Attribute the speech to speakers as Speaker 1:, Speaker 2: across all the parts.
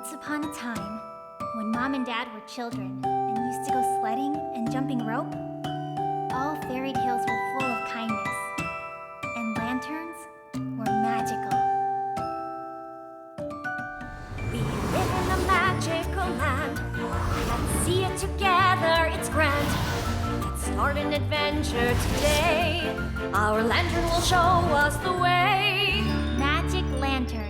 Speaker 1: Once upon a time, when Mom and Dad were children and used to go sledding and jumping rope, all fairy tales were full of kindness, and lanterns were magical.
Speaker 2: We live in a magical land. Let's see it together, it's grand. Let's start an adventure today. Our lantern will show us the way.
Speaker 1: Magic Lantern.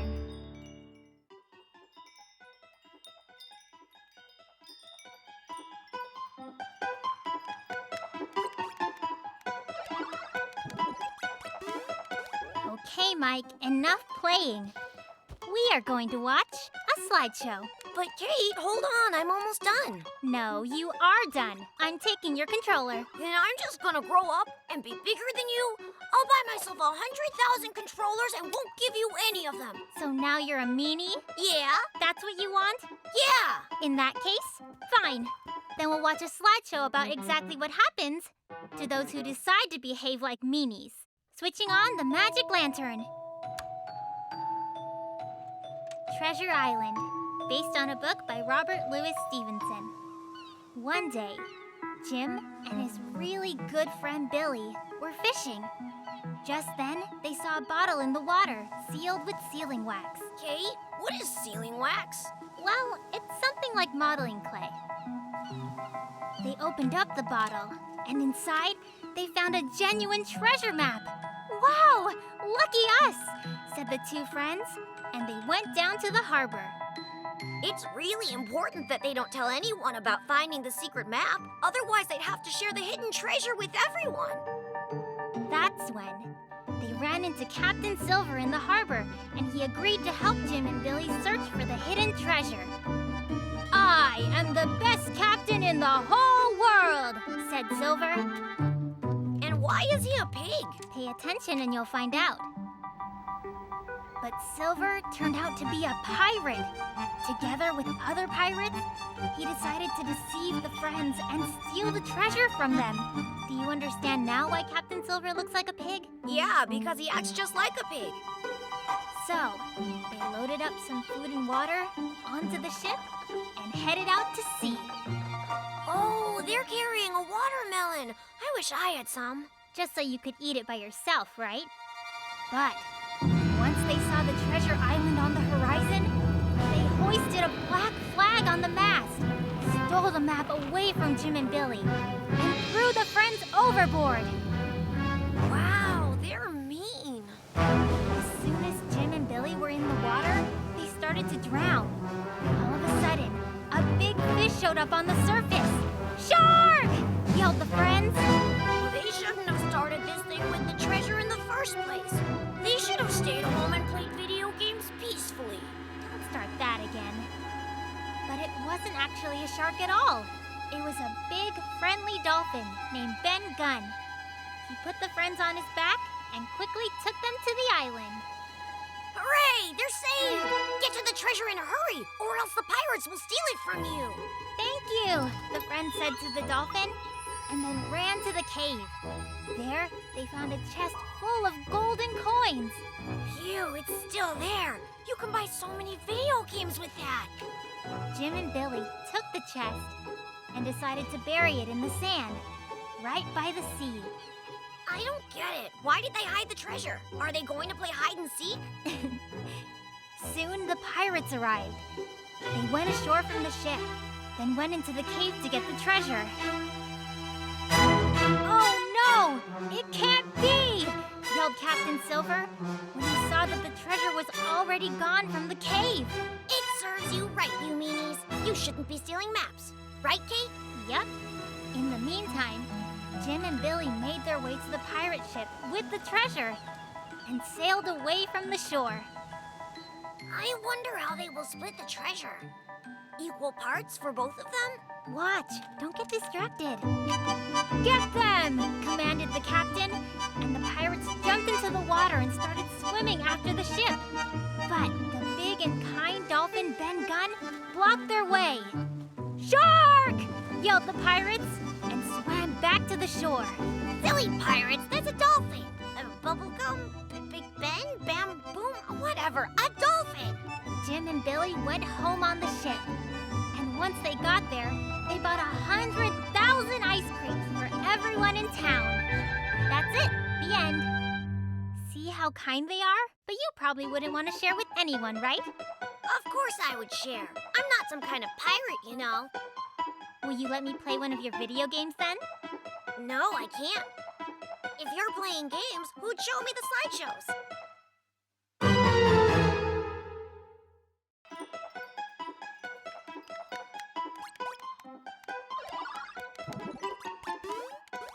Speaker 1: Okay, Mike, enough playing. We are going to watch a slideshow.
Speaker 2: But Kate, hold on, I'm almost done.
Speaker 1: No, you are done. I'm taking your controller.
Speaker 2: Then I'm just gonna grow up and be bigger than you. I'll buy myself 100,000 controllers and won't give you any of them.
Speaker 1: So now you're a meanie?
Speaker 2: Yeah?
Speaker 1: That's what you want?
Speaker 2: Yeah!
Speaker 1: In that case, fine. Then we'll watch a slideshow about exactly what happens to those who decide to behave like meanies. Switching on the Magic Lantern. Treasure Island, based on a book by Robert Louis Stevenson. One day, Jim and his really good friend Billy were fishing. Just then, they saw a bottle in the water sealed with sealing wax.
Speaker 2: Kate, what is sealing wax?
Speaker 1: Well, it's something like modeling clay. They opened up the bottle, and inside, they found a genuine treasure map. Wow! Lucky us! Said the two friends, and they went down to the harbor.
Speaker 2: It's really important that they don't tell anyone about finding the secret map. Otherwise, they'd have to share the hidden treasure with everyone.
Speaker 1: That's when they ran into Captain Silver in the harbor, and he agreed to help Jim and Billy search for the hidden treasure. I am the best captain in the whole world, said Silver.
Speaker 2: And why is he a pig?
Speaker 1: Pay attention and you'll find out. But Silver turned out to be a pirate. Together with other pirates, he decided to deceive the friends and steal the treasure from them. Do you understand now why Captain Silver looks like a pig?
Speaker 2: Yeah, because he acts just like a pig.
Speaker 1: So, they loaded up some food and water onto the ship and headed out to sea.
Speaker 2: Oh, they're carrying a watermelon. I wish I had some.
Speaker 1: Just so you could eat it by yourself, right? But once they saw the treasure island on the horizon, they hoisted a black flag on the mast, stole the map away from Jim and Billy, and threw the friends overboard.
Speaker 2: Wow, they're mean.
Speaker 1: As soon as Jim and Billy were in the water, they started to drown. All of a sudden, a big fish showed up on the surface. Shark! Yelled the friends.
Speaker 2: They shouldn't have started this thing with the treasure in the first place. They should have stayed home and played video games peacefully.
Speaker 1: Don't start that again. But it wasn't actually a shark at all. It was a big, friendly dolphin named Ben Gunn. He put the friends on his back and quickly took them to the island.
Speaker 2: Hooray! They're saved! Get to the treasure in a hurry, or else the pirates will steal it from you.
Speaker 1: Thank you, the friend said to the dolphin, and then ran to the cave. There, they found a chest full of golden coins.
Speaker 2: Phew, it's still there. You can buy so many video games with that.
Speaker 1: Jim and Billy took the chest and decided to bury it in the sand, right by the sea.
Speaker 2: I don't get it. Why did they hide the treasure? Are they going to play hide and seek?
Speaker 1: Soon the pirates arrived. They went ashore from the ship, then went into the cave to get the treasure. Oh no! It can't be! Yelled Captain Silver when he saw that the treasure was already gone from the cave.
Speaker 2: It serves you right, you meanies. You shouldn't be stealing maps. Right, Kate?
Speaker 1: Yep. In the meantime, Jim and Billy made their way to the pirate ship with the treasure and sailed away from the shore.
Speaker 2: I wonder how they will split the treasure. Equal parts for both of them?
Speaker 1: Watch, don't get distracted. Get them! Commanded the captain, and the pirates jumped into the water and started swimming after the ship. But the big and kind dolphin Ben Gunn blocked their way. Shark! Yelled the pirates and swam back to the shore.
Speaker 2: Silly pirates, that's a dolphin.
Speaker 3: bubblegum, Big Ben, Bam Boom, whatever, a dolphin!
Speaker 1: Jim and Billy went home on the ship. And once they got there, they bought 100,000 ice creams for everyone in town. That's it. The end. See how kind they are? But you probably wouldn't want to share with anyone, right?
Speaker 3: Of course I would share. I'm not some kind of pirate, you know.
Speaker 1: Will you let me play one of your video games then?
Speaker 3: No, I can't. If you're playing games, who'd show me the slideshows?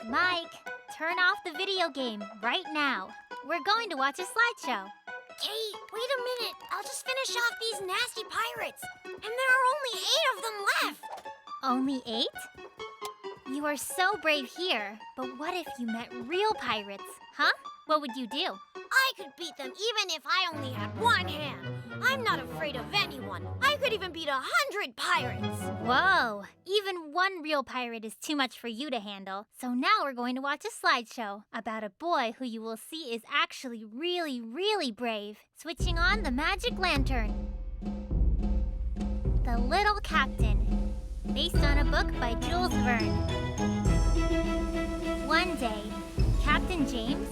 Speaker 1: Mike, turn off the video game right now. We're going to watch a slideshow.
Speaker 3: Kate, wait a minute. I'll just finish off these nasty pirates. And there are only 8 of them left.
Speaker 1: Only 8? You are so brave here, but what if you met real pirates, huh? What would you do?
Speaker 3: I could beat them even if I only had one hand. I'm not afraid of anyone. I could even beat 100 pirates.
Speaker 1: Whoa, even one real pirate is too much for you to handle. So now we're going to watch a slideshow about a boy who you will see is actually really, really brave. Switching on the magic lantern. The Little Captain, based on a book by Jules Verne. One day, Captain James,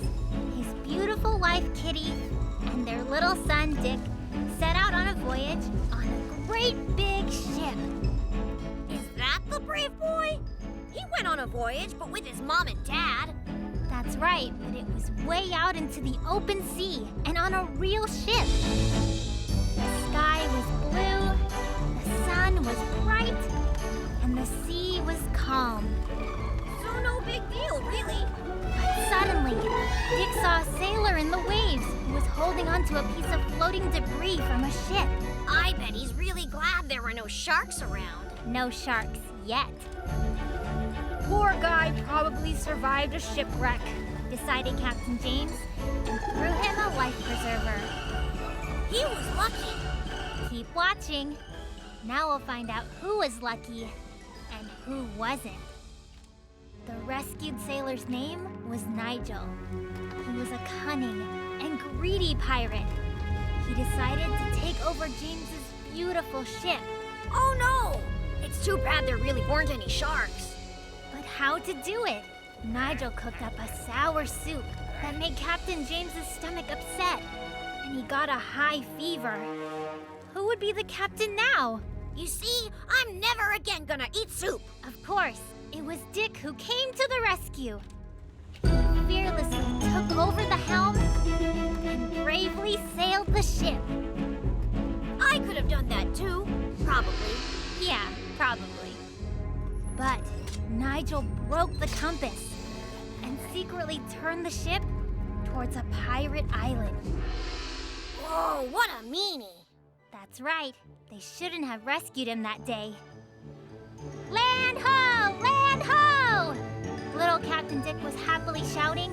Speaker 1: his beautiful wife Kitty, and their little son Dick set out on a voyage on a great big ship.
Speaker 3: Is that the brave boy? He went on a voyage, but with his mom and dad.
Speaker 1: That's right, but it was way out into the open sea and on a real ship. The sky was blue, the sun was bright, and the sea was calm.
Speaker 3: So no big deal, really.
Speaker 1: But suddenly, Dick saw a sailor in the waves who was holding onto a piece of floating debris from a ship.
Speaker 3: I bet he's really glad there were no sharks around.
Speaker 1: No sharks yet,
Speaker 2: Poor guy probably survived a shipwreck.
Speaker 1: decided Captain James, and threw him a life preserver.
Speaker 3: He was lucky.
Speaker 1: Keep watching. Now we'll find out who was lucky and who wasn't. The rescued sailor's name was Nigel. He was a cunning and greedy pirate. He decided to take over James's beautiful ship.
Speaker 3: Oh no! It's too bad there really weren't any sharks.
Speaker 1: But how to do it? Nigel cooked up a sour soup that made Captain James's stomach upset, and he got a high fever. Who would be the captain now?
Speaker 3: You see, I'm never again gonna eat soup.
Speaker 1: Of course, it was Dick who came to the rescue. He fearlessly took over the helm and bravely sailed the ship.
Speaker 3: I could have done that too. Probably.
Speaker 1: Yeah, probably. But Nigel broke the compass and secretly turned the ship towards a pirate island.
Speaker 3: Whoa, what a meanie.
Speaker 1: That's right. They shouldn't have rescued him that day. Land ho! Land ho! Little Captain Dick was happily shouting.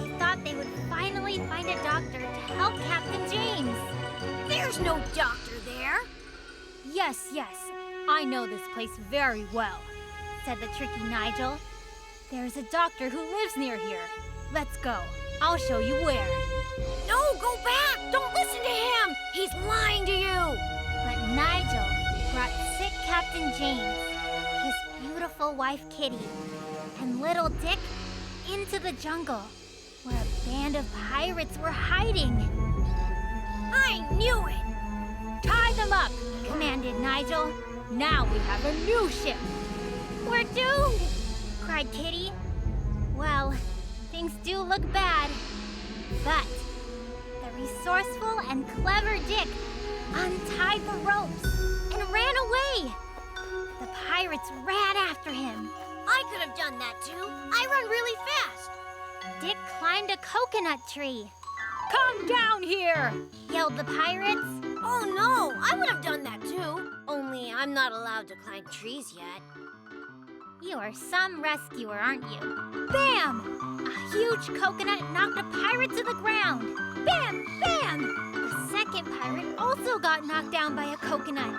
Speaker 1: They thought they would finally find a doctor to help Captain James.
Speaker 3: There's no doctor there.
Speaker 1: Yes, I know this place very well, said the tricky Nigel. There's a doctor who lives near here. Let's go. I'll show you where.
Speaker 3: No, go back! Don't listen to him! He's lying to you!
Speaker 1: But Nigel brought sick Captain James, his beautiful wife Kitty, and little Dick into the jungle, where a band of pirates were hiding.
Speaker 3: I knew it!
Speaker 1: Tie them up, commanded Nigel. Now we have a new ship. We're doomed, cried Kitty. Well, things do look bad. But the resourceful and clever Dick untied the ropes and ran away. The pirates ran after him.
Speaker 3: I could have done that too. I run really fast.
Speaker 1: Dick climbed a coconut tree.
Speaker 2: Come down here!
Speaker 1: Yelled the pirates.
Speaker 3: Oh no, I would have done that too. Only I'm not allowed to climb trees yet.
Speaker 1: You are some rescuer, aren't you? Bam! A huge coconut knocked a pirate to the ground. Bam! Bam! The second pirate also got knocked down by a coconut.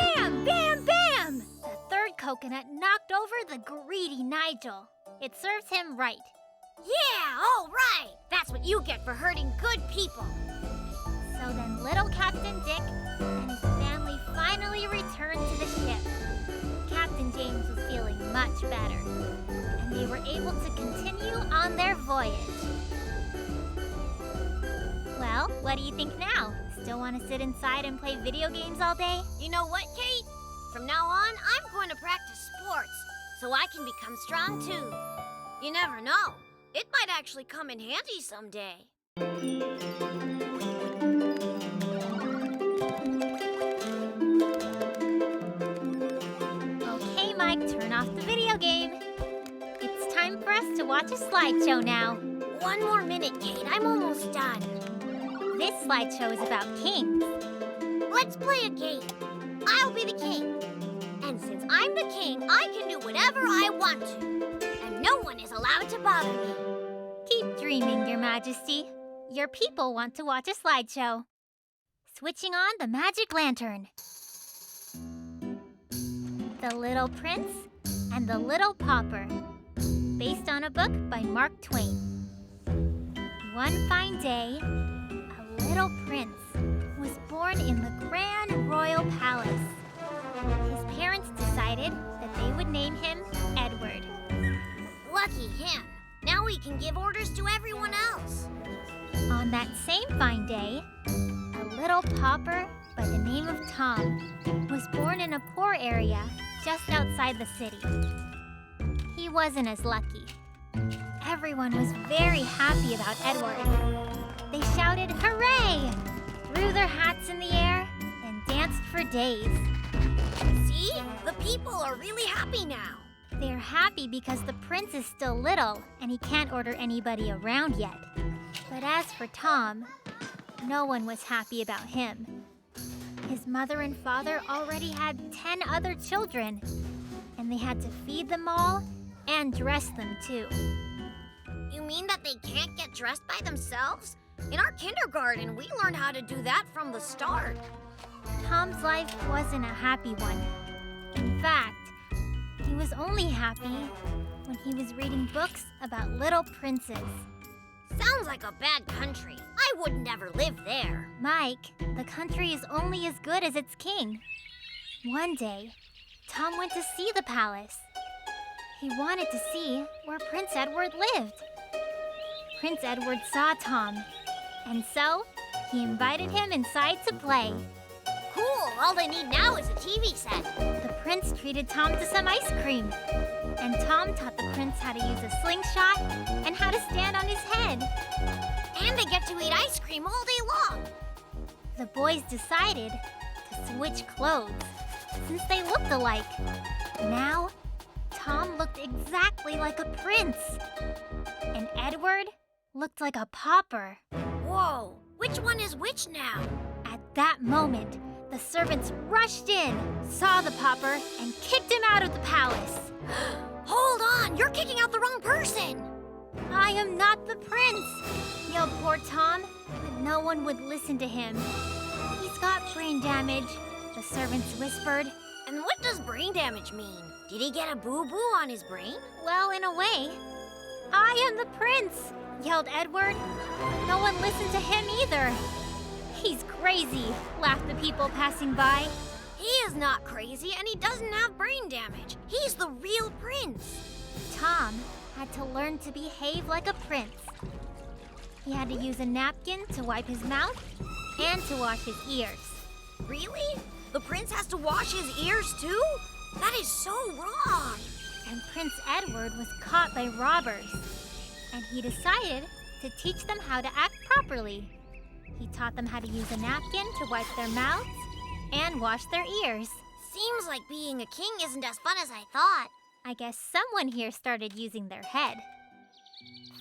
Speaker 1: Bam! Bam! Bam! The third coconut knocked over the greedy Nigel. It serves him right.
Speaker 3: Yeah, all right. That's what you get for hurting good people.
Speaker 1: So then little Captain Dick and his family finally returned to the ship. Captain James was feeling much better, and they were able to continue on their voyage. Well, what do you think now? Still want to sit inside and play video games all day?
Speaker 3: You know what, Kate? From now on, I'm going to practice sports so I can become strong too. You never know. It might actually come in handy someday.
Speaker 1: Okay, Mike, turn off the video game. It's time for us to watch a slideshow now.
Speaker 3: One more minute, Kate. I'm almost done.
Speaker 1: This slideshow is about kings.
Speaker 3: Let's play a game. I'll be the king. And since I'm the king, I can do whatever I want to. And no one is allowed to bother me.
Speaker 1: Keep dreaming, Your Majesty. Your people want to watch a slideshow. Switching on the magic lantern. The Little Prince and the Little Pauper. Based on a book by Mark Twain. One fine day, a little prince was born in the grand royal palace. His parents decided that they would name him Edward.
Speaker 3: Lucky him. Now he can give orders to everyone else.
Speaker 1: On that same fine day, a little pauper by the name of Tom was born in a poor area just outside the city. He wasn't as lucky. Everyone was very happy about Edward. They shouted, "Hooray!" threw their hats in the air, and danced for days.
Speaker 3: See? The people are really happy now.
Speaker 1: They're happy because the prince is still little and he can't order anybody around yet. But as for Tom, no one was happy about him. His mother and father already had 10 other children, and they had to feed them all and dress them too.
Speaker 3: You mean that they can't get dressed by themselves? In our kindergarten, we learned how to do that from the start.
Speaker 1: Tom's life wasn't a happy one. In fact, he was only happy when he was reading books about little princes.
Speaker 3: Sounds like a bad country. I would never live there.
Speaker 1: Mike, the country is only as good as its king. One day, Tom went to see the palace. He wanted to see where Prince Edward lived. Prince Edward saw Tom, and so he invited him inside to play.
Speaker 3: Cool, all they need now is a TV set.
Speaker 1: The prince treated Tom to some ice cream, and Tom taught the prince how to use a slingshot and how to stand on his head.
Speaker 3: And they get to eat ice cream all day long.
Speaker 1: The boys decided to switch clothes, since they looked alike. Now, Tom looked exactly like a prince, and Edward looked like a pauper.
Speaker 3: Whoa, which one is which now?
Speaker 1: At that moment, the servants rushed in, saw the pauper, and kicked him out of the palace.
Speaker 3: Hold on, you're kicking out the wrong person.
Speaker 1: "I am not the prince," yelled poor Tom, but no one would listen to him. "He's got brain damage," the servants whispered.
Speaker 3: And what does brain damage mean? Did he get a boo-boo on his brain?
Speaker 1: Well, in a way. "I am the prince," yelled Edward. No one listened to him either. "He's crazy," laughed the people passing by.
Speaker 3: He is not crazy and he doesn't have brain damage. He's the real prince.
Speaker 1: Tom had to learn to behave like a prince. He had to use a napkin to wipe his mouth and to wash his ears.
Speaker 3: Really? The prince has to wash his ears too? That is so wrong.
Speaker 1: And Prince Edward was caught by robbers. And he decided to teach them how to act properly. He taught them how to use a napkin to wipe their mouths and wash their ears.
Speaker 3: Seems like being a king isn't as fun as I thought.
Speaker 1: I guess someone here started using their head.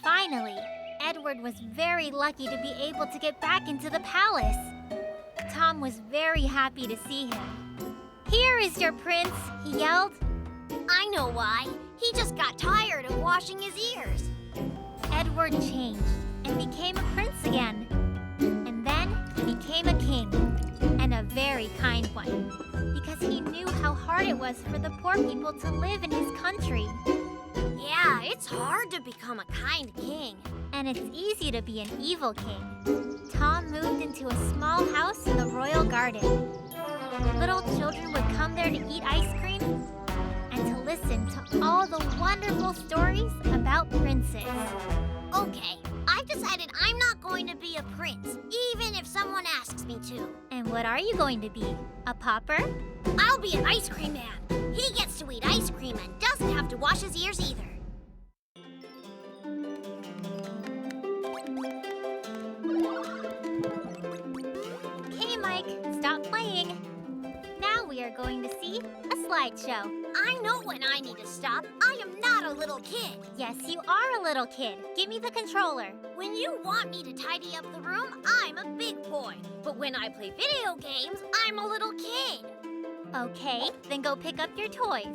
Speaker 1: Finally, Edward was very lucky to be able to get back into the palace. Tom was very happy to see him. "Here is your prince," he yelled.
Speaker 3: I know why. He just got tired of washing his ears.
Speaker 1: Edward changed and became a prince again. And then he became a king, and a very kind one, because he knew how hard it was for the poor people to live in his country.
Speaker 3: Yeah, it's hard to become a kind king.
Speaker 1: And it's easy to be an evil king. Tom moved into a small house in the royal garden. Little children would come there to eat ice cream and to listen to all the wonderful stories about princes.
Speaker 3: Okay, I've decided I'm not going to be a prince, even if someone asks me to.
Speaker 1: And what are you going to be? A pauper?
Speaker 3: I'll be an ice cream man. He gets to eat ice cream and doesn't have to wash his ears either.
Speaker 1: Okay, Mike, stop playing. Now we are going to see a slideshow.
Speaker 3: I know when I need to stop. I am not a little kid.
Speaker 1: Yes, you are a little kid. Give me the controller.
Speaker 3: When you want me to tidy up the room, I'm a big boy. But when I play video games, I'm a little kid.
Speaker 1: Okay, then go pick up your toys.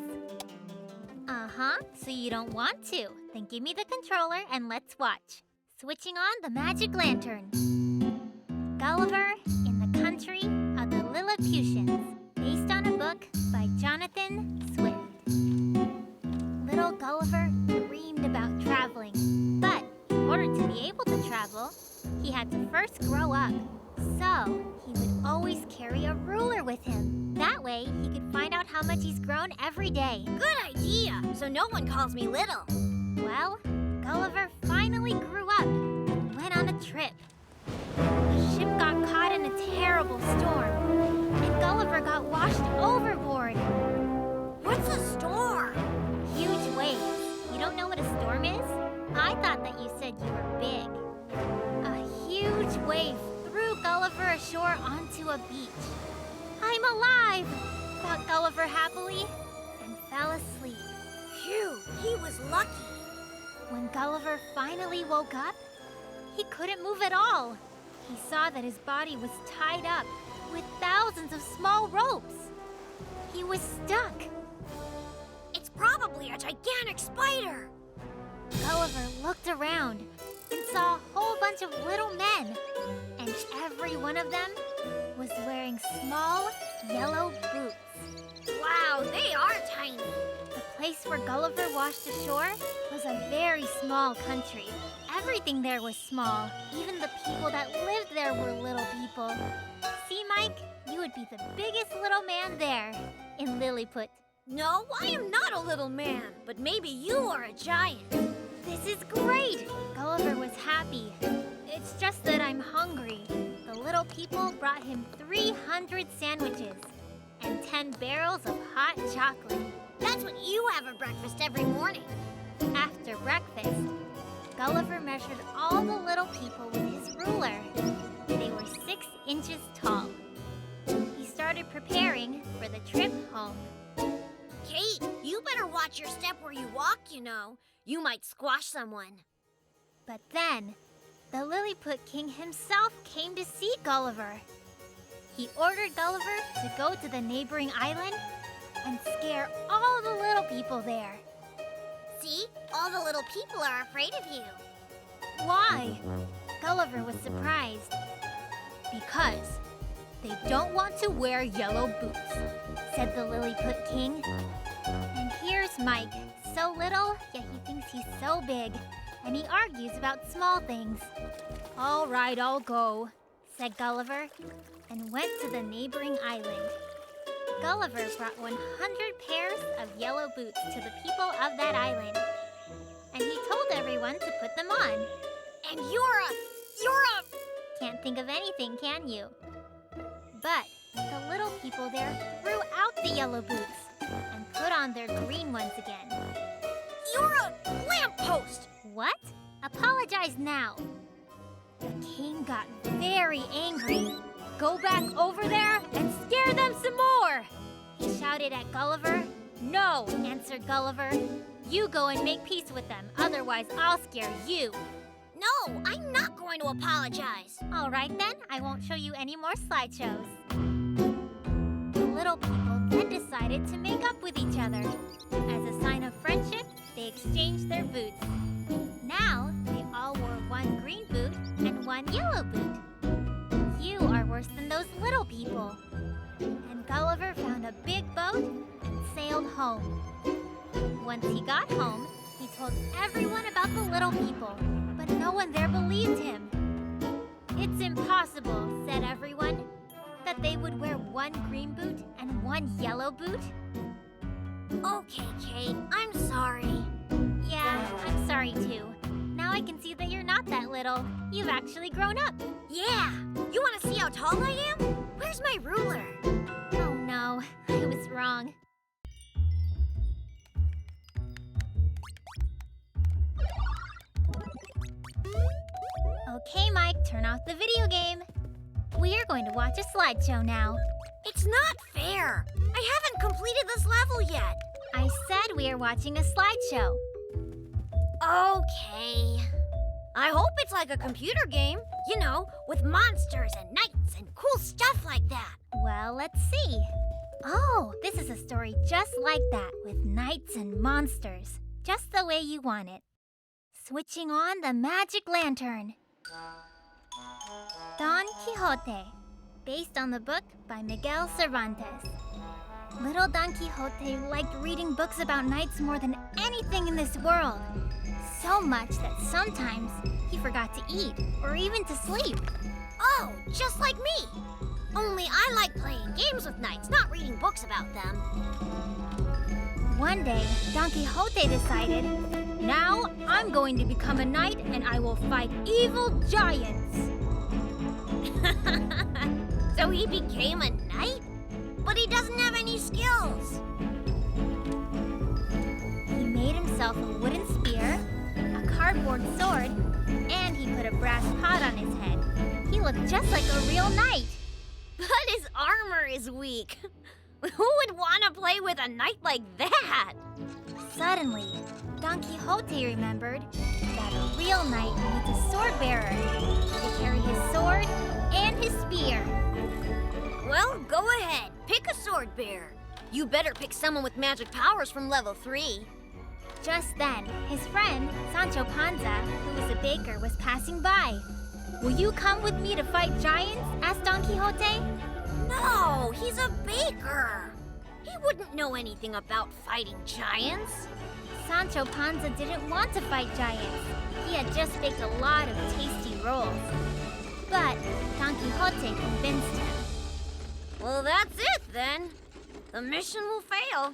Speaker 1: Uh-huh, so you don't want to. Then give me the controller and let's watch. Switching on the magic lantern. Gulliver in the Country of the Lilliputians, based on a book by Jonathan Swift. Little Gulliver dreamed about traveling, but in order to be able to travel, he had to first grow up. So, he would always carry a ruler with him. That way, he could find out how much he's grown every day.
Speaker 3: Good idea, so no one calls me little.
Speaker 1: Well, Gulliver finally grew up and went on a trip. The ship got caught in a terrible storm, and Gulliver got washed overboard.
Speaker 3: What's a storm?
Speaker 1: Huge waves. You don't know what a storm is? I thought that you said you were big. A huge wave threw Gulliver ashore onto a beach. I'm alive, thought Gulliver happily, and fell asleep.
Speaker 3: Phew, he was lucky.
Speaker 1: When Gulliver finally woke up, he couldn't move at all. He saw that his body was tied up with thousands of small ropes. He was stuck.
Speaker 3: It's probably a gigantic spider.
Speaker 1: Gulliver looked around and saw a whole bunch of little men, and every one of them was wearing small yellow boots.
Speaker 3: Wow, they are tiny.
Speaker 1: The place where Gulliver washed ashore was a very small country. Everything there was small. Even the people that lived there were little people. See, Mike? You would be the biggest little man there in Lilliput.
Speaker 3: No, I am not a little man, but maybe you are a giant.
Speaker 1: This is great! Gulliver was happy. It's just that I'm hungry. The little people brought him 300 sandwiches and 10 barrels of hot chocolate.
Speaker 3: That's what you have for breakfast every morning.
Speaker 1: After breakfast, Gulliver measured all the little people with his ruler. They were 6 inches tall. He started preparing for the trip home.
Speaker 3: Kate, you better watch your step where you walk, you know. You might squash someone.
Speaker 1: But then, the Lilliput King himself came to see Gulliver. He ordered Gulliver to go to the neighboring island and scare all the little people there.
Speaker 3: See? All the little people are afraid of you.
Speaker 1: Why? Gulliver was surprised. Because they don't want to wear yellow boots, said the Lilliput King. And here's Mike, so little, yet he thinks he's so big, and he argues about small things. All right, I'll go, said Gulliver, and went to the neighboring island. Gulliver brought 100 pairs of yellow boots to the people of that island, and he told everyone to put them on.
Speaker 3: And you're a...
Speaker 1: Can't think of anything, can you? But the little people there threw out the yellow boots and put on their green ones again.
Speaker 3: You're a lamppost!
Speaker 1: What? Apologize now. The king got very angry. Go back over there and scare them some more! He shouted at Gulliver. No, answered Gulliver. You go and make peace with them, otherwise I'll scare you.
Speaker 3: No, I'm not going to apologize.
Speaker 1: All right then, I won't show you any more slideshows. The little people then decided to make up with each other. As a sign of friendship, they exchanged their boots. Now, they all wore one green boot and one yellow boot. You are worse than those little people. And Gulliver found a big boat and sailed home. Once he got home, told everyone about the little people, but no one there believed him. It's impossible, said everyone, that they would wear one green boot and one yellow boot.
Speaker 3: Okay, Kate, I'm sorry.
Speaker 1: Yeah, I'm sorry too. Now I can see that you're not that little. You've actually grown up.
Speaker 3: Yeah! You want to see how tall I am? Where's my ruler?
Speaker 1: Oh no, I was wrong. Okay, Mike, turn off the video game. We are going to watch a slideshow now.
Speaker 3: It's not fair. I haven't completed this level yet.
Speaker 1: I said we are watching a slideshow.
Speaker 3: Okay. I hope it's like a computer game, you know, with monsters and knights and cool stuff like that.
Speaker 1: Well, let's see. Oh, this is a story just like that, with knights and monsters, just the way you want it. Switching on the magic lantern. Don Quixote, based on the book by Miguel Cervantes. Little Don Quixote liked reading books about knights more than anything in this world. So much that sometimes he forgot to eat or even to sleep.
Speaker 3: Oh, just like me. Only I like playing games with knights, not reading books about them.
Speaker 1: One day, Don Quixote decided, now I'm going to become a knight and I will fight evil giants.
Speaker 3: So he became a knight? But he doesn't have any skills.
Speaker 1: He made himself a wooden spear, a cardboard sword, and he put a brass pot on his head. He looked just like a real knight.
Speaker 3: But his armor is weak. Who would want to play with a knight like that?
Speaker 1: Suddenly, Don Quixote remembered that a real knight needs a sword bearer to carry his sword and his spear.
Speaker 3: Well, go ahead. Pick a sword bearer. You better pick someone with magic powers from level 3.
Speaker 1: Just then, his friend, Sancho Panza, who was a baker, was passing by. Will you come with me to fight giants? Asked Don Quixote.
Speaker 3: No, he's a baker. He wouldn't know anything about fighting giants.
Speaker 1: Sancho Panza didn't want to fight giants. He had just baked a lot of tasty rolls. But Don Quixote convinced him.
Speaker 3: Well, that's it then. The mission will fail.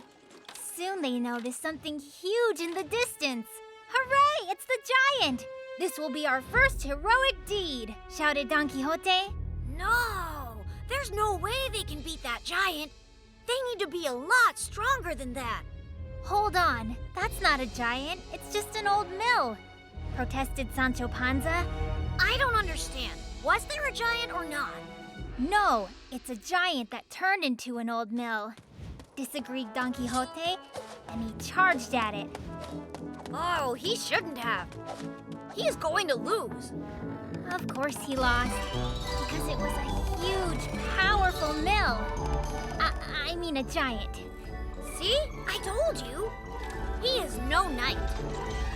Speaker 1: Soon they noticed something huge in the distance. Hooray! It's the giant! This will be our first heroic deed, shouted Don Quixote.
Speaker 3: No, there's no way they can beat that giant. They need to be a lot stronger than that.
Speaker 1: Hold on, that's not a giant, it's just an old mill, protested Sancho Panza.
Speaker 3: I don't understand. Was there a giant or not?
Speaker 1: No, it's a giant that turned into an old mill, disagreed Don Quixote, and he charged at it.
Speaker 3: Oh, he shouldn't have. He's going to lose.
Speaker 1: Of course he lost, because it was a huge, powerful mill. I mean a giant.
Speaker 3: See? I told you. He is no knight.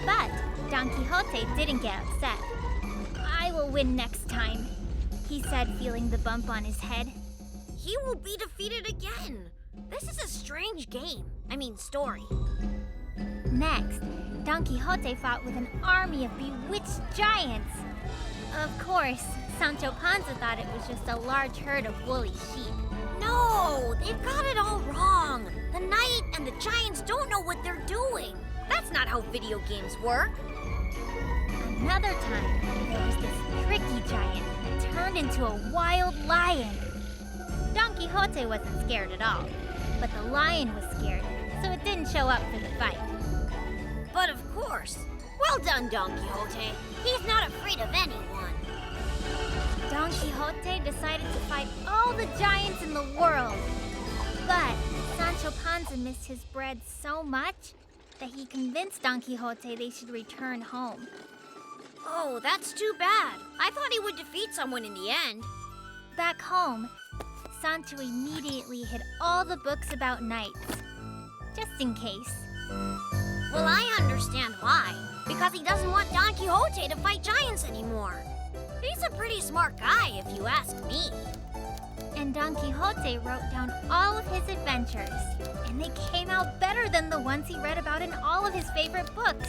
Speaker 1: But Don Quixote didn't get upset. I will win next time, he said, feeling the bump on his head.
Speaker 3: He will be defeated again. This is a strange game. I mean, story.
Speaker 1: Next, Don Quixote fought with an army of bewitched giants. Of course, Sancho Panza thought it was just a large herd of woolly sheep.
Speaker 3: No, they've got it all wrong. The knight and the giants don't know what they're doing. That's not how video games work.
Speaker 1: Another time, there was this tricky giant that turned into a wild lion. Don Quixote wasn't scared at all, but the lion was scared, so it didn't show up for the fight.
Speaker 3: But of course. Well done, Don Quixote. He's not afraid of anyone.
Speaker 1: Don Quixote decided to fight all the giants in the world. But Sancho Panza missed his bread so much that he convinced Don Quixote they should return home.
Speaker 3: Oh, that's too bad. I thought he would defeat someone in the end.
Speaker 1: Back home, Sancho immediately hid all the books about knights, just in case.
Speaker 3: Well, I understand why. Because he doesn't want Don Quixote to fight giants anymore. He's a pretty smart guy, if you ask me.
Speaker 1: And Don Quixote wrote down all of his adventures. And they came out better than the ones he read about in all of his favorite books.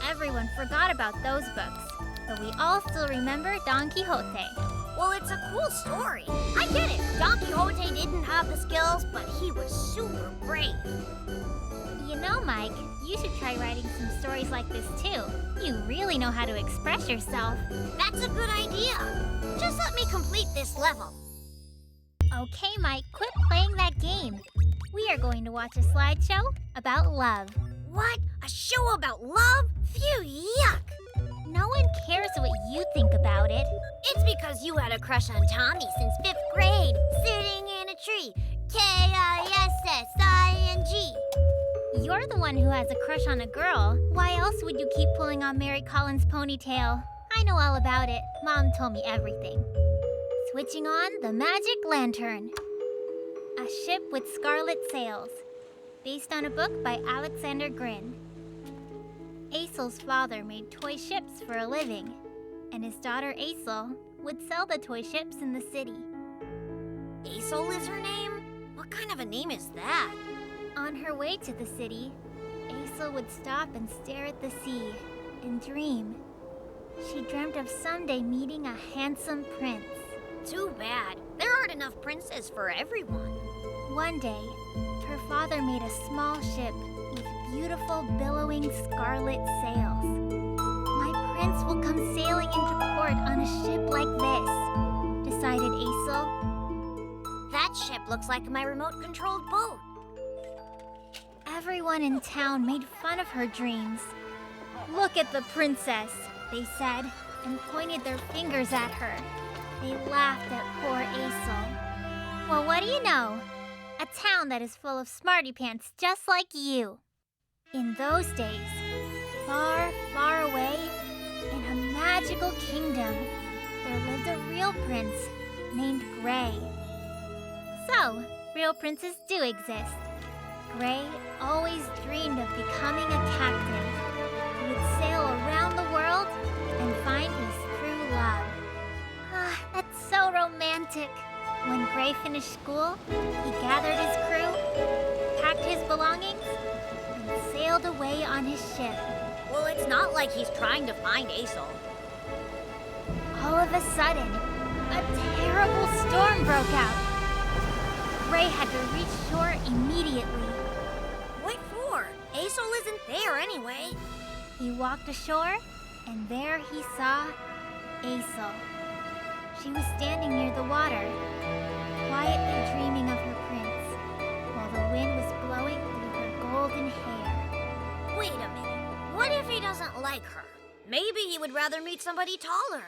Speaker 1: Everyone forgot about those books, but we all still remember Don Quixote.
Speaker 3: Well, it's a cool story. I get it. Don Quixote didn't have the skills, but he was super brave.
Speaker 1: You know, Mike, you should try writing some stories like this too. You really know how to express yourself.
Speaker 3: That's a good idea. Just let me complete this level.
Speaker 1: Okay, Mike, quit playing that game. We are going to watch a slideshow about love.
Speaker 3: What? A show about love? Phew, yuck.
Speaker 1: No one cares what you think about it.
Speaker 3: It's because you had a crush on Tommy since 5th grade, sitting in a tree. K-I-S-S-I-N-G.
Speaker 1: You're the one who has a crush on a girl. Why else would you keep pulling on Mary Collins' ponytail? I know all about it. Mom told me everything. Switching on the magic lantern. A ship with scarlet sails. Based on a book by Alexander Grin. Aisel's father made toy ships for a living, and his daughter Aisel would sell the toy ships in the city.
Speaker 3: Aisel is her name? What kind of a name is that?
Speaker 1: On her way to the city, Aisel would stop and stare at the sea and dream. She dreamt of someday meeting a handsome prince.
Speaker 3: Too bad. There aren't enough princes for everyone.
Speaker 1: One day, her father made a small ship with beautiful billowing scarlet sails. My prince will come sailing into port on a ship like this, decided Aisel.
Speaker 3: That ship looks like my remote-controlled boat.
Speaker 1: Everyone in town made fun of her dreams. Look at the princess, they said, and pointed their fingers at her. They laughed at poor Aisel. Well, what do you know? A town that is full of smarty pants just like you. In those days, far, far away, in a magical kingdom, there lived a real prince named Gray. So, real princes do exist. Gray always dreamed of becoming a captain who would sail around the world and find his true love. Ah, that's so romantic. When Gray finished school, he gathered his crew, packed his belongings, and sailed away on his ship.
Speaker 3: Well, it's not like he's trying to find Aisel.
Speaker 1: All of a sudden, a terrible storm broke out. Gray had to reach shore immediately.
Speaker 3: What for? Aisel isn't there anyway.
Speaker 1: He walked ashore, and there he saw Aisel. She was standing near the water, quietly dreaming of her prince, while the wind was blowing through her golden hair.
Speaker 3: Wait a minute. What if he doesn't like her? Maybe he would rather meet somebody taller.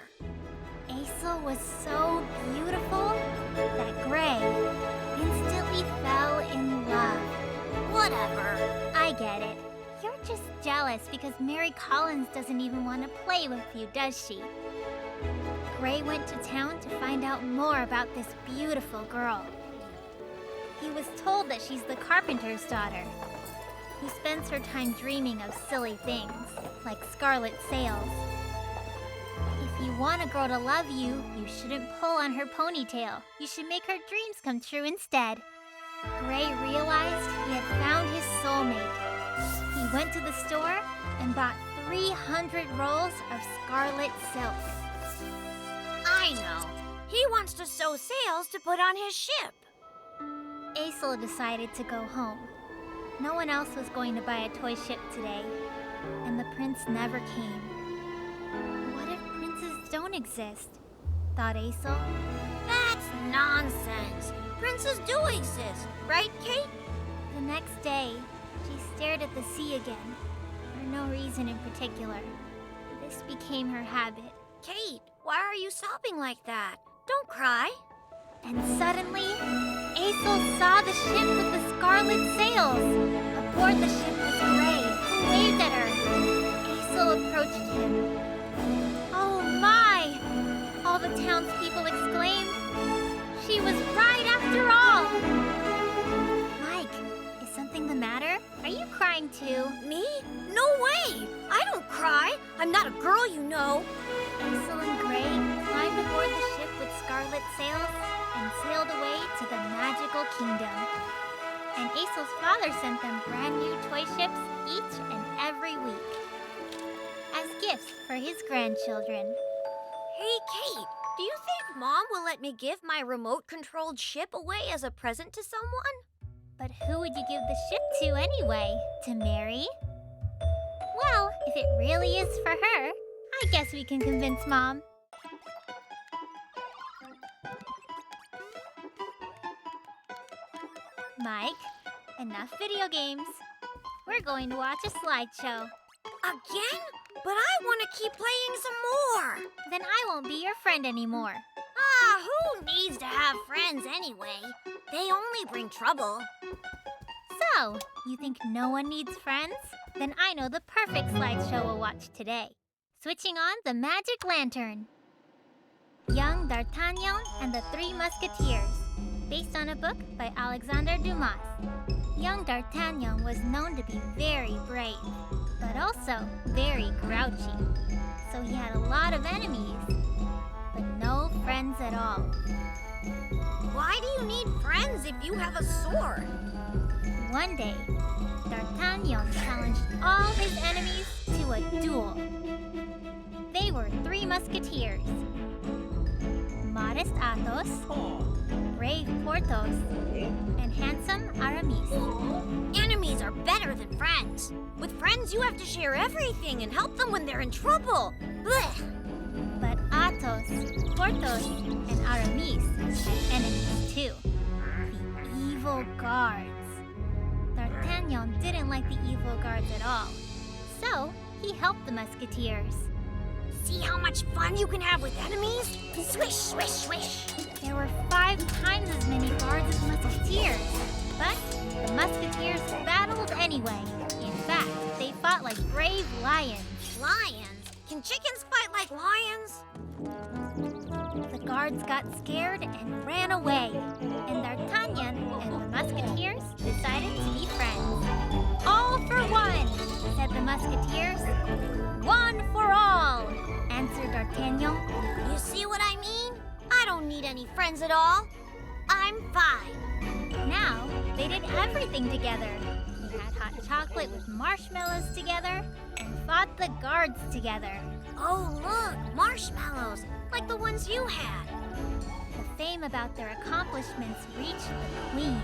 Speaker 1: Aisel was so beautiful that Gray instantly fell in love.
Speaker 3: Whatever.
Speaker 1: I get it. You're just jealous because Mary Collins doesn't even want to play with you, does she? Gray went to town to find out more about this beautiful girl. He was told that she's the carpenter's daughter, who spends her time dreaming of silly things, like scarlet sails. If you want a girl to love you, you shouldn't pull on her ponytail. You should make her dreams come true instead. Gray realized he had found his soulmate. He went to the store and bought 300 rolls of scarlet silk.
Speaker 3: I know. He wants to sew sails to put on his ship.
Speaker 1: Aisel decided to go home. No one else was going to buy a toy ship today, and the prince never came. What if princes don't exist? Thought Aisel.
Speaker 3: That's nonsense. Princes do exist, right, Kate?
Speaker 1: The next day, she stared at the sea again, for no reason in particular. This became her habit.
Speaker 3: Kate, why are you sobbing like that? Don't cry.
Speaker 1: And suddenly, Aisel saw the ship with the scarlet sails. Aboard the ship was Gray, who waved at her. Aisel approached him. Oh my! All the townspeople exclaimed. She was right after all! Mike, is something the matter? Are you crying too?
Speaker 3: Me? No way! I don't cry. I'm not a girl, you know.
Speaker 1: Aisel and Gray climbed aboard the ship with scarlet sails and and sailed away to the magical kingdom. And Aesel's father sent them brand new toy ships each and every week as gifts for his grandchildren.
Speaker 3: Hey, Kate, do you think Mom will let me give my remote-controlled ship away as a present to someone?
Speaker 1: But who would you give the ship to anyway? To Mary? Well, if it really is for her, I guess we can convince Mom. Mike, enough video games. We're going to watch a slideshow.
Speaker 3: Again? But I want to keep playing some more.
Speaker 1: Then I won't be your friend anymore.
Speaker 3: Ah, who needs to have friends anyway? They only bring trouble.
Speaker 1: So, you think no one needs friends? Then I know the perfect slideshow we'll watch today. Switching on the magic lantern. Young D'Artagnan and the Three Musketeers, based on a book by Alexandre Dumas. Young D'Artagnan was known to be very brave, but also very grouchy. So he had a lot of enemies, but no friends at all.
Speaker 3: Why do you need friends if you have a sword?
Speaker 1: One day, D'Artagnan challenged all his enemies to a duel. They were three musketeers. Modest Athos, brave Porthos, and handsome Aramis.
Speaker 3: Enemies are better than friends. With friends, you have to share everything and help them when they're in trouble. Blech.
Speaker 1: But Athos, Porthos, and Aramis had enemies too. The evil guards. D'Artagnan didn't like the evil guards at all, so he helped the musketeers.
Speaker 3: See how much fun you can have with enemies? Swish, swish, swish.
Speaker 1: There were 5 times as many guards as musketeers, but the musketeers battled anyway. In fact, they fought like brave lions.
Speaker 3: Lions? Can chickens fight like lions?
Speaker 1: The guards got scared and ran away, and D'Artagnan and the musketeers decided to be friends. All for one, said the musketeers. One for all, answered D'Artagnan.
Speaker 3: You see what I mean? I don't need any friends at all. I'm fine.
Speaker 1: Now, they did everything together. They had hot chocolate with marshmallows together and fought the guards together.
Speaker 3: Oh, look, marshmallows, like the ones you had.
Speaker 1: The fame about their accomplishments reached the Queen.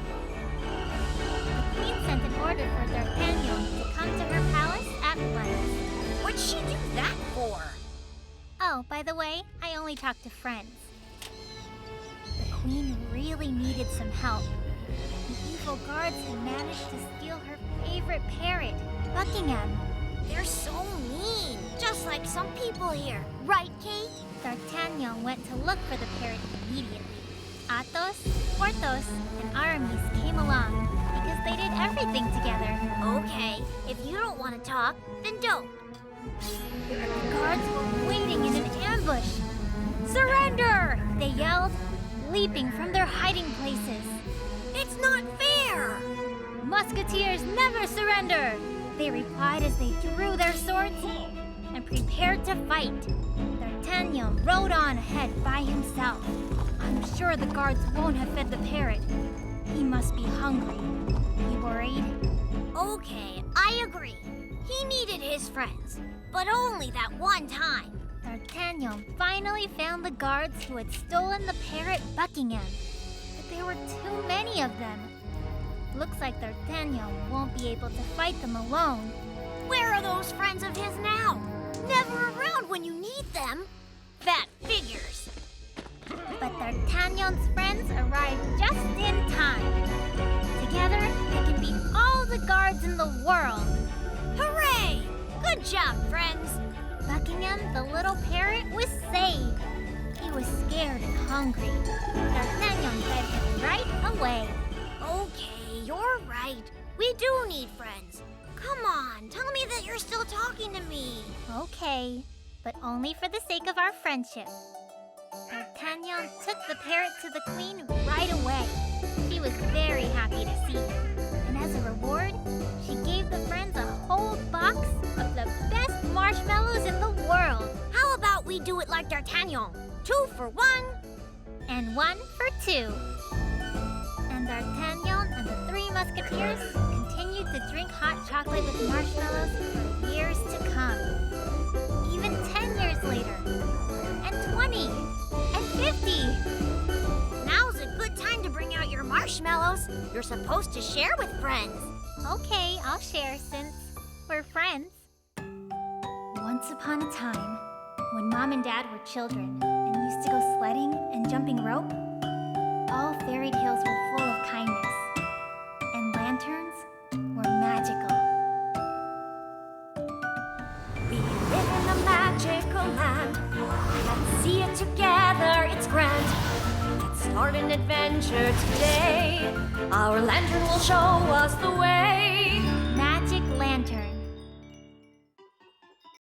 Speaker 1: The Queen sent an order for D'Artagnan to come to her palace at once.
Speaker 3: What'd she do that for?
Speaker 1: Oh, by the way, I only talk to friends. The Queen really needed some help. The evil guards had managed to steal her favorite parrot, Buckingham.
Speaker 3: They're so mean, just like some people here. Right, Kate?
Speaker 1: D'Artagnan went to look for the parrot immediately. Athos, Porthos, and Aramis came along because they did everything together.
Speaker 3: Okay, if you don't want to talk, then don't.
Speaker 1: The guards were waiting in an ambush. Surrender! They yelled, leaping from their hiding places.
Speaker 3: It's not fair!
Speaker 1: Musketeers never surrender! They replied as they drew their swords and prepared to fight. D'Artagnan rode on ahead by himself. I'm sure the guards won't have fed the parrot. He must be hungry. He worried.
Speaker 3: Okay, I agree. He needed his friends, but only that one time.
Speaker 1: D'Artagnan finally found the guards who had stolen the parrot Buckingham. But there were too many of them. Looks like D'Artagnan won't be able to fight them alone.
Speaker 3: Where are those friends of his now? Never around when you need them. That figures.
Speaker 1: But D'Artagnan's friends arrived just in time. Together, they can beat all the guards in the world.
Speaker 3: Hooray! Good job, friends.
Speaker 1: Buckingham, the little parrot, was saved. He was scared and hungry. D'Artagnan fed him right away.
Speaker 3: Okay, you're right. We do need friends. Come on, tell me that you're still talking to me.
Speaker 1: Okay, but only for the sake of our friendship. D'Artagnan took the parrot to the Queen right away. She was very happy to see him. And as a reward, she gave the friends a whole box of the best marshmallows in the world.
Speaker 3: How about we do it like D'Artagnan? 2 for 1.
Speaker 1: And 1 for too. And D'Artagnan and the Three Musketeers continued to drink hot chocolate with marshmallows for years to come. Even 10 years later. And 20. And 50.
Speaker 3: Now's a good time to bring out your marshmallows. You're supposed to share with friends.
Speaker 1: Okay, I'll share since we're friends. Once upon a time, when Mom and Dad were children and used to go sledding and jumping rope, all fairy tales were full of kindness, and lanterns were magical.
Speaker 2: We live in a magical land. Let's see it together, it's grand. Let's start an adventure today. Our lantern will show us the way.